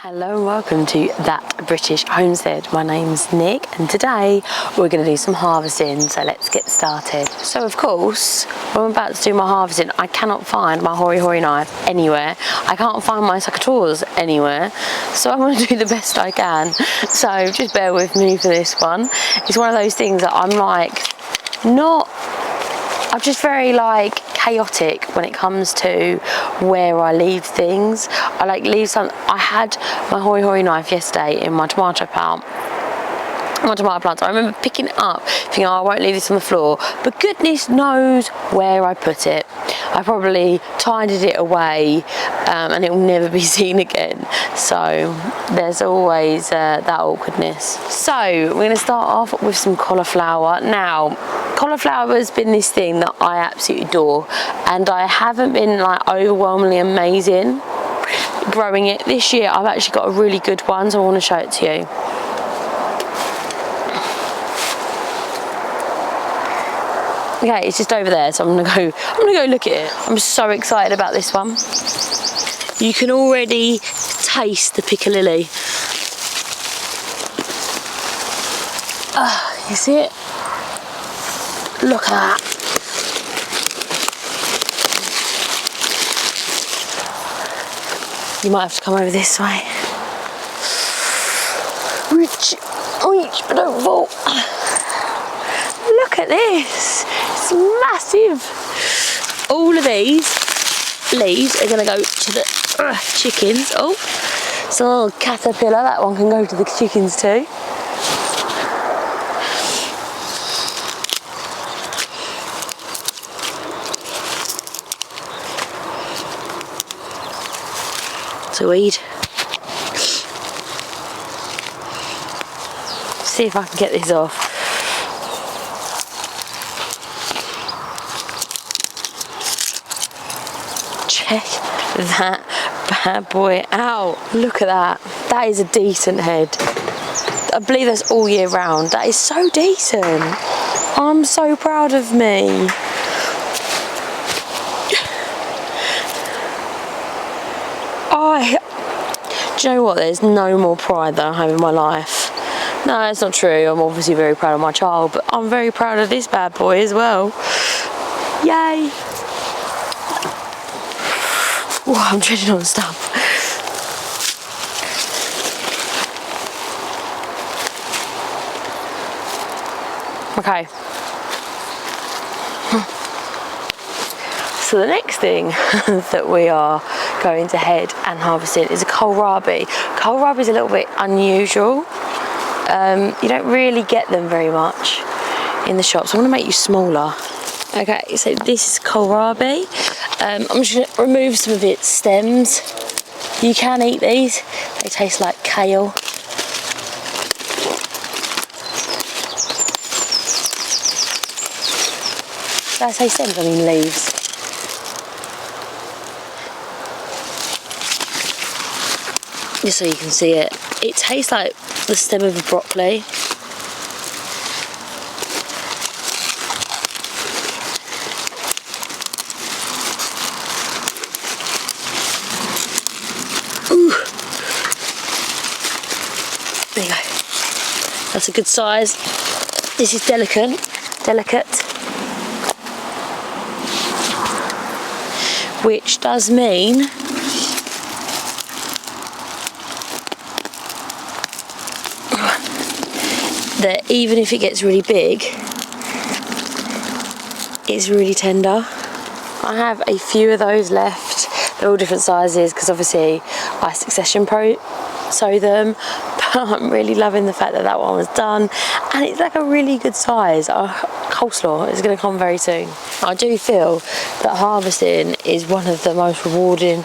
Hello and welcome to That British Homestead. My name's Nick and today we're going to do some harvesting, so let's get started. So of course, when I'm about to do my harvesting, I cannot find my hory knife anywhere. I can't find my secateurs anywhere, so I'm going to do the best I can. So just bear with me for this one. It's one of those things that I'm just very chaotic when it comes to where I leave things. I leave some. I had my hory knife yesterday in my tomato plant. I remember picking it up, thinking, oh, I won't leave this on the floor, but goodness knows where I put it. I probably tidied it away and it will never be seen again. So there's always that awkwardness. So we're going to start off with some cauliflower. Now, cauliflower has been this thing that I absolutely adore, and I haven't been overwhelmingly amazing growing it. This year I've actually got a really good one, so I want to show it to you. Okay, it's just over there, so I'm gonna go look at it. I'm so excited about this one. You can already taste the piccalilli. You see it? Look at that. You might have to come over this way. Reach, but don't fall. Look at this. It's massive. All of these leaves are going to go to the chickens. Oh, it's a little caterpillar. That one can go to the chickens too. To weed. See if I can get this off. Check that bad boy out. Look at that. That is a decent head. I believe that's all year round. That is so decent. I'm so proud of me. Do you know what? There's no more pride than I have in my life. No, it's not true. I'm obviously very proud of my child, but I'm very proud of this bad boy as well. Yay! Ooh, I'm treading on stuff. Okay. So the next thing that we are going to head and harvesting is a kohlrabi. Kohlrabi is a little bit unusual. You don't really get them very much in the shops. I'm going to make you smaller. Okay, so this is kohlrabi. I'm just going to remove some of its stems. You can eat these. They taste like kale. Did I say stems? I mean leaves. Just so you can see it. It tastes like the stem of a broccoli. Ooh. There you go. That's a good size. This is delicate. Which does mean that even if it gets really big, it's really tender. I have a few of those left. They're all different sizes because obviously I succession sow them, but I'm really loving the fact that that one was done and it's like a really good size. Coleslaw is going to come very soon. I do feel that harvesting is one of the most rewarding,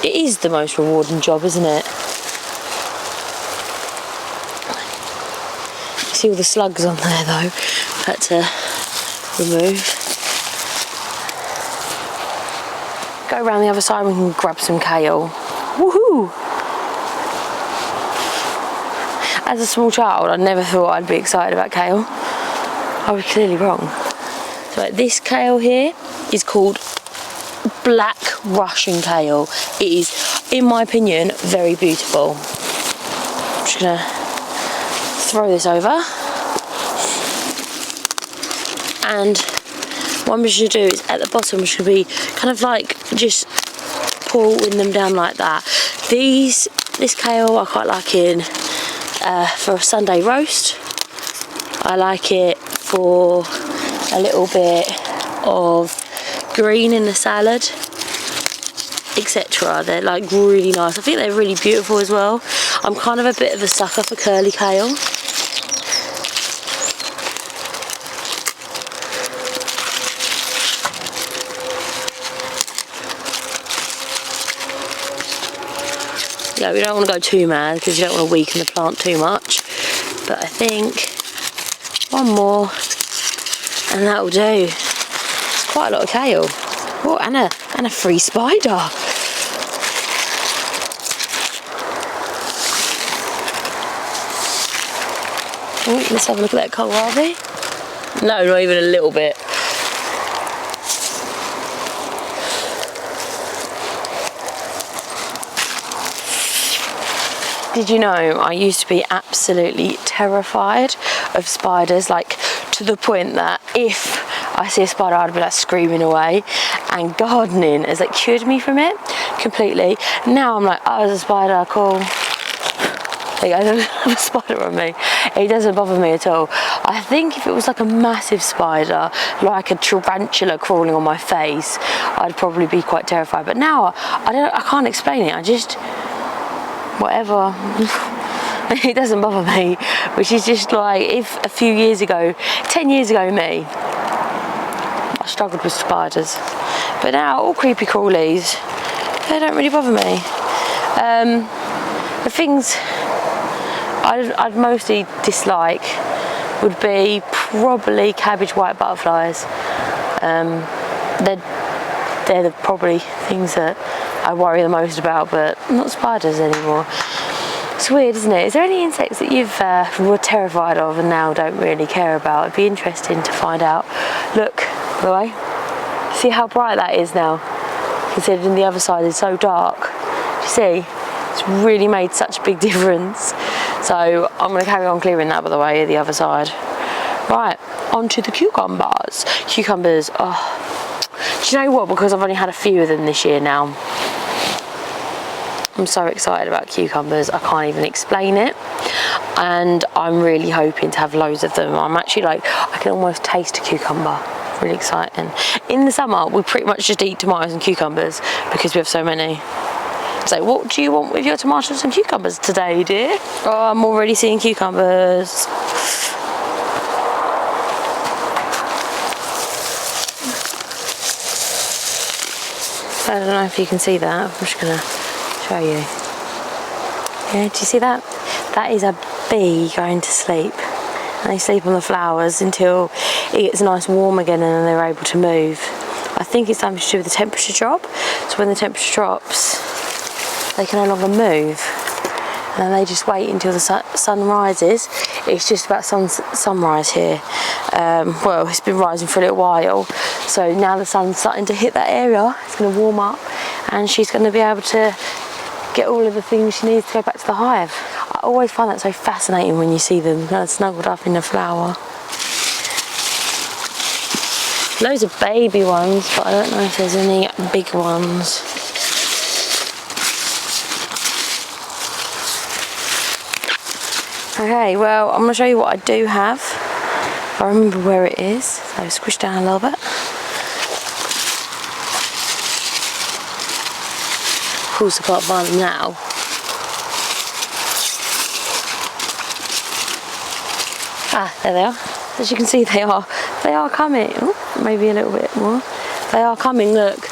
it is the most rewarding job, isn't it? See all the slugs on there though, had to remove. Go around the other side and we can grab some kale. Woohoo! As a small child, I never thought I'd be excited about kale. I was clearly wrong. So this kale here is called black Russian kale. It is, in my opinion, very beautiful. just gonna throw this over. And what I'm just gonna do is at the bottom, which should be kind of like just pulling them down like that. This kale I quite like in for a Sunday roast. I like it for a little bit of green in the salad, etc. They're like really nice. I think they're really beautiful as well. I'm kind of a bit of a sucker for curly kale. Yeah, we don't want to go too mad because you don't want to weaken the plant too much. But I think one more and that'll do. It's quite a lot of kale. Oh, and a free spider. Oh, let's have a look at that kohlrabi. No, not even a little bit. Did you know I used to be absolutely terrified of spiders, like to the point that if I see a spider I'd be like screaming away, and gardening has like cured me from it completely. Now I'm like, oh, there's a spider, cool. Like, I don't have a spider on me. It doesn't bother me at all. I think if it was like a massive spider, like a tarantula crawling on my face, I'd probably be quite terrified. But now I can't explain it. I just, whatever. It doesn't bother me, which is just like, if a few years ago, 10 years ago me, I struggled with spiders, but now all creepy crawlies, they don't really bother me. The things I'd mostly dislike would be probably cabbage white butterflies. They're probably things that I worry the most about, but not spiders anymore. It's weird, isn't it? Is there any insects that you've were terrified of and now don't really care about? It'd be interesting to find out. Look, by the way, see how bright that is now, considering the other side is so dark. You see, it's really made such a big difference. So I'm going to carry on clearing that, by the way, the other side. Right, onto the cucumbers. Cucumbers, oh, do you know what? Because I've only had a few of them this year now, I'm so excited about cucumbers, I can't even explain it. And I'm really hoping to have loads of them. I'm actually like, I can almost taste a cucumber. Really exciting. In the summer, we pretty much just eat tomatoes and cucumbers because we have so many. So what do you want with your tomatoes and cucumbers today, dear? Oh, I'm already seeing cucumbers. I don't know if you can see that. I'm just gonna show you. Yeah, do you see that? That is a bee going to sleep. And they sleep on the flowers until it gets nice warm again, and then they're able to move. I think it's something to do with the temperature drop. So when the temperature drops, they can no longer move. And then they just wait until the sun rises. It's just about sunrise here. Well, it's been rising for a little while. So now the sun's starting to hit that area. It's going to warm up, and she's going to be able to get all of the things she needs to go back to the hive. I always find that so fascinating when you see them kind of snuggled up in a flower. Loads of baby ones, but I don't know if there's any big ones. Okay, well, I'm going to show you what I do have. I remember where it is, so squish down a little bit. Of course, I can't find them now. Ah, there they are. As you can see, they are coming. Ooh, maybe a little bit more. They are coming. Look,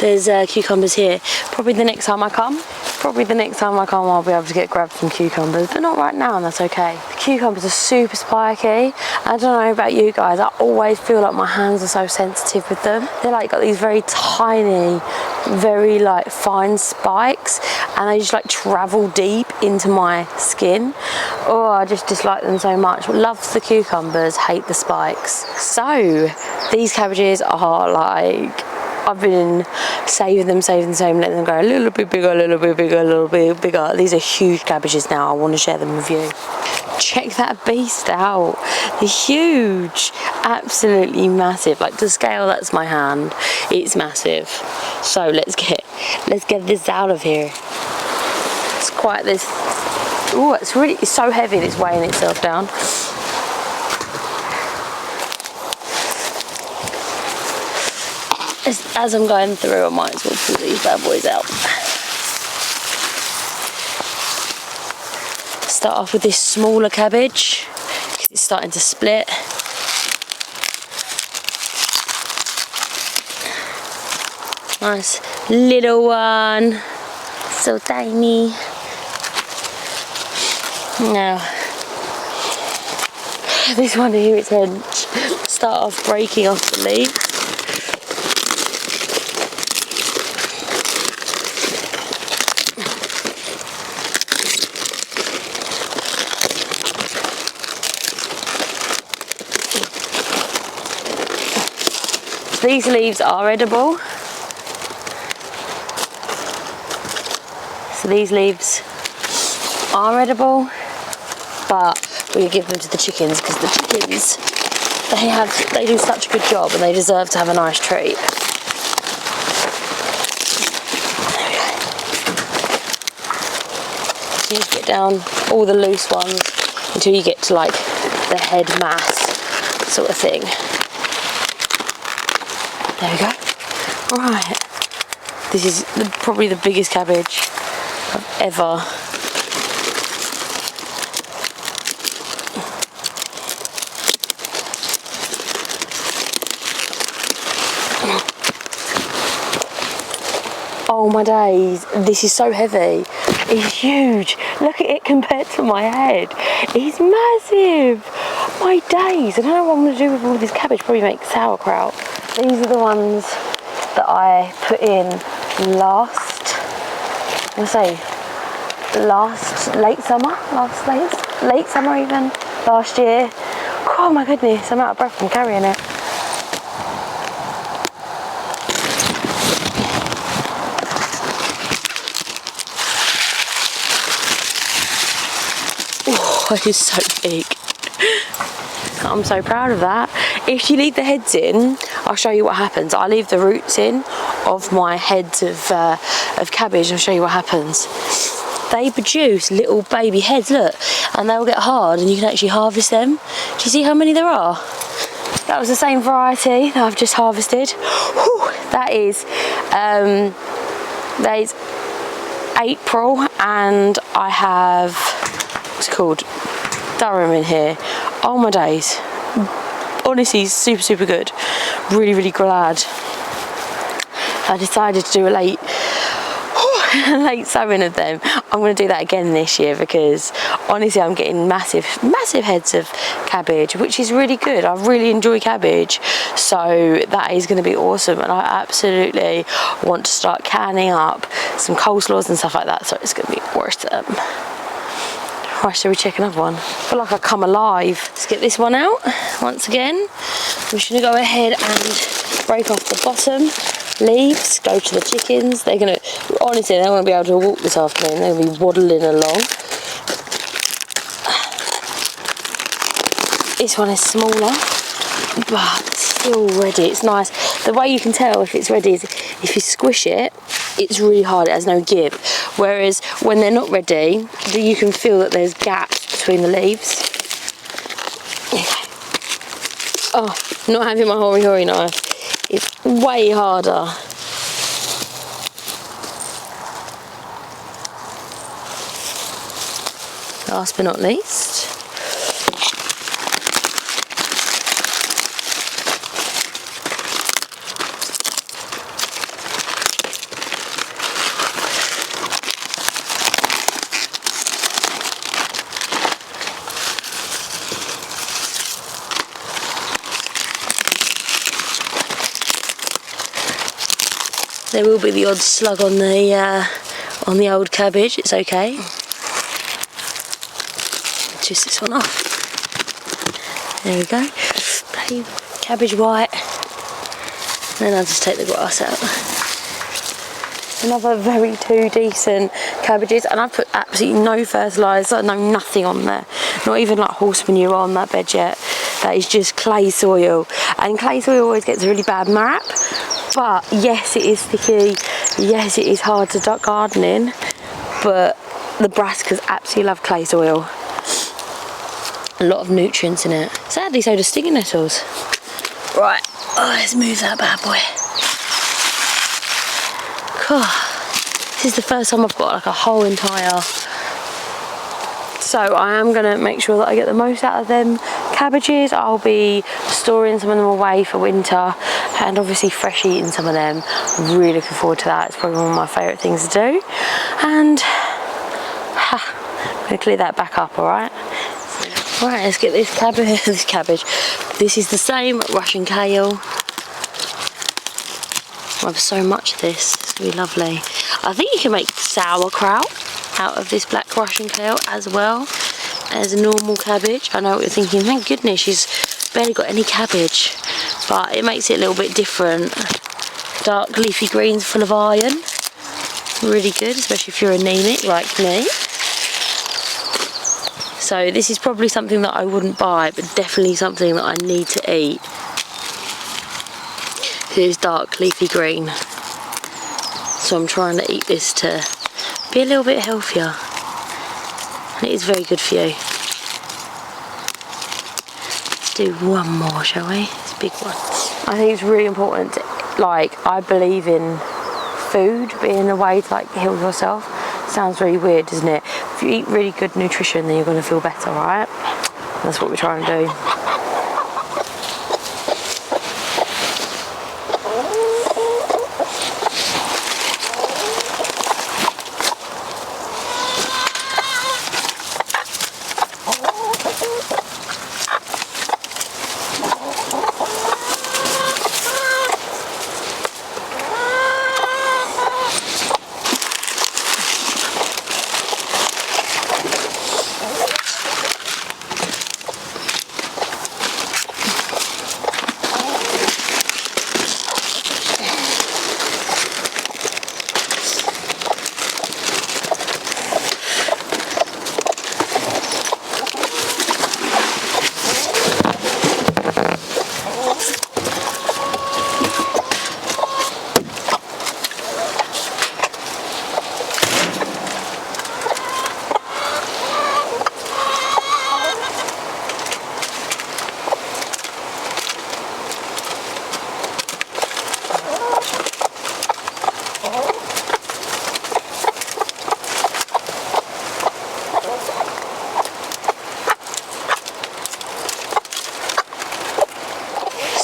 there's cucumbers here. Probably the next time I come, I'll be able to grab some cucumbers, but not right now, and that's okay. The cucumbers are super spiky. I don't know about you guys, I always feel like my hands are so sensitive with them. They're like got these very tiny, very like fine spikes, and they just like travel deep into my skin. Oh, I just dislike them so much. Love the cucumbers, hate the spikes. So these cabbages are like I've been saving them, letting them go a little bit bigger, a little bit bigger, a little bit bigger. These are huge cabbages now. I want to share them with you. Check that beast out. They're huge, absolutely massive. Like, to scale, that's my hand. It's massive. So let's get this out of here. It's quite this. Oh, it's so heavy. It's weighing itself down. As I'm going through, I might as well pull these bad boys out. Start off with this smaller cabbage, because it's starting to split. Nice little one, so tiny. Now, this one here is hench. Start off breaking off the leaf. These leaves are edible. So these leaves are edible, but we give them to the chickens because the chickens, they do such a good job and they deserve to have a nice treat. There we go. You get down all the loose ones until you get to like the head mass sort of thing. There we go. Right. This is probably the biggest cabbage I've ever. Oh my days, this is so heavy. It's huge. Look at it compared to my head. It's massive. My days. I don't know what I'm going to do with all this cabbage. Probably make sauerkraut. These are the ones that I put in late summer even, last year. Oh my goodness, I'm out of breath from carrying it. Oh, it's so big. I'm so proud of that. If you leave the heads in, I'll show you what happens. I leave the roots in of my heads of cabbage. I'll show you what happens. They produce little baby heads, look, and they'll get hard and you can actually harvest them. Do you see how many there are? That was the same variety that I've just harvested. Whew, that is April, and I have, what's it called, Durham in here. Oh my days. Honestly, super good. Really glad I decided to do a late sowing of them. I'm going to do that again this year because honestly I'm getting massive heads of cabbage, which is really good. I really enjoy cabbage, so that is going to be awesome, and I absolutely want to start canning up some coleslaws and stuff like that, so it's going to be awesome. Right, shall we check another one? I feel like I come alive. Let's get this one out once again. I'm just going to go ahead and break off the bottom leaves, go to the chickens. They're going to, honestly, they won't be able to walk this afternoon. They're going to be waddling along. This one is smaller, but still ready. It's nice. The way you can tell if it's ready is if you squish it, it's really hard, it has no give. Whereas when they're not ready, you can feel that there's gaps between the leaves. Oh, not having my hori knife. It's way harder. Last but not least, there will be the odd slug on the old cabbage. It's okay. Just this one off. There we go. Plain cabbage white. Then I'll just take the grass out. Another very two decent cabbages, and I've put absolutely no fertiliser, no nothing on there. Not even like horse manure on that bed yet. That is just clay soil. And clay soil always gets a really bad rap. But yes, it is sticky. Yes, it is hard to garden in. But the brassicas absolutely love clay soil. A lot of nutrients in it. Sadly, so do stinging nettles. Right, let's move that bad boy. This is the first time I've got like a whole entire. So I am gonna make sure that I get the most out of them cabbages. I'll be storing some of them away for winter and obviously fresh eating some of them. I'm really looking forward to that. It's probably one of my favourite things to do. And I'm gonna clear that back up, alright? Right, let's get this cabbage. This is the same Russian kale. I have so much of this. It's gonna be lovely. I think you can make sauerkraut out of this black Russian kale as well as a normal cabbage. I know what you're thinking, thank goodness she's barely got any cabbage, but it makes it a little bit different. Dark leafy greens full of iron. Really good, especially if you're anemic like me. So this is probably something that I wouldn't buy, but definitely something that I need to eat. It is dark leafy green. So I'm trying to eat this to be a little bit healthier. And it is very good for you. Let's do one more, shall we? It's a big one. I think it's really important to, I believe in food being a way to heal yourself. Sounds really weird, doesn't it? If you eat really good nutrition, then you're going to feel better, right? That's what we're trying to do.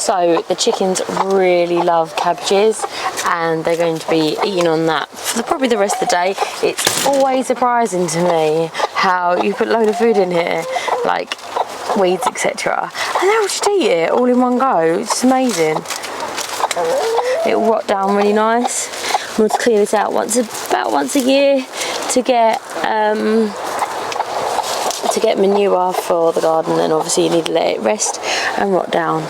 So the chickens really love cabbages and they're going to be eating on that for probably the rest of the day. It's always surprising to me how you put a load of food in here, like weeds, etc. and they'll just eat it all in one go. It's amazing. It'll rot down really nice. I'm going to clear this out about once a year to get manure for the garden, and obviously you need to let it rest and rot down.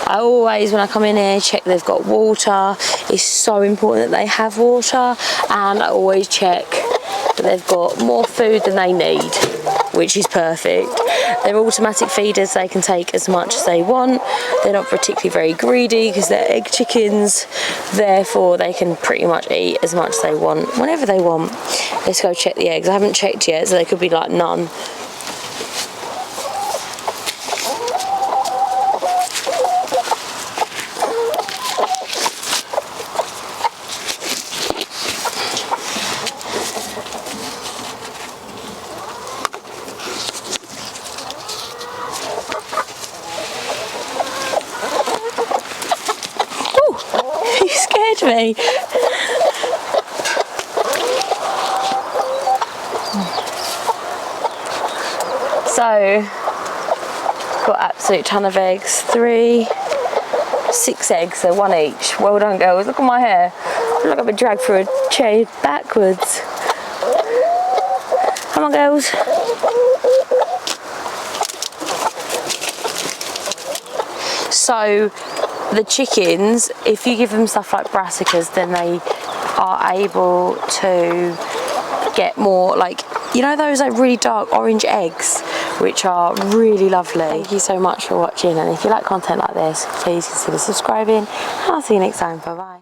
I always, when I come in here, check they've got water. It's so important that they have water, and I always check that they've got more food than they need, which is perfect. They're automatic feeders, they can take as much as they want. They're not particularly very greedy because they're egg chickens, therefore they can pretty much eat as much as they want whenever they want. Let's go check the eggs. I haven't checked yet, so they could be like none. Me. So, got absolute ton of eggs. 6 eggs, so 1 each. Well done, girls. Look at my hair. I look like I've been dragged through a chain backwards. Come on, girls. So, the chickens, if you give them stuff like brassicas, then they are able to get more, like, you know, those like really dark orange eggs, which are really lovely. Thank you so much for watching, and if you like content like this, please consider subscribing, and I'll see you next time. Bye bye.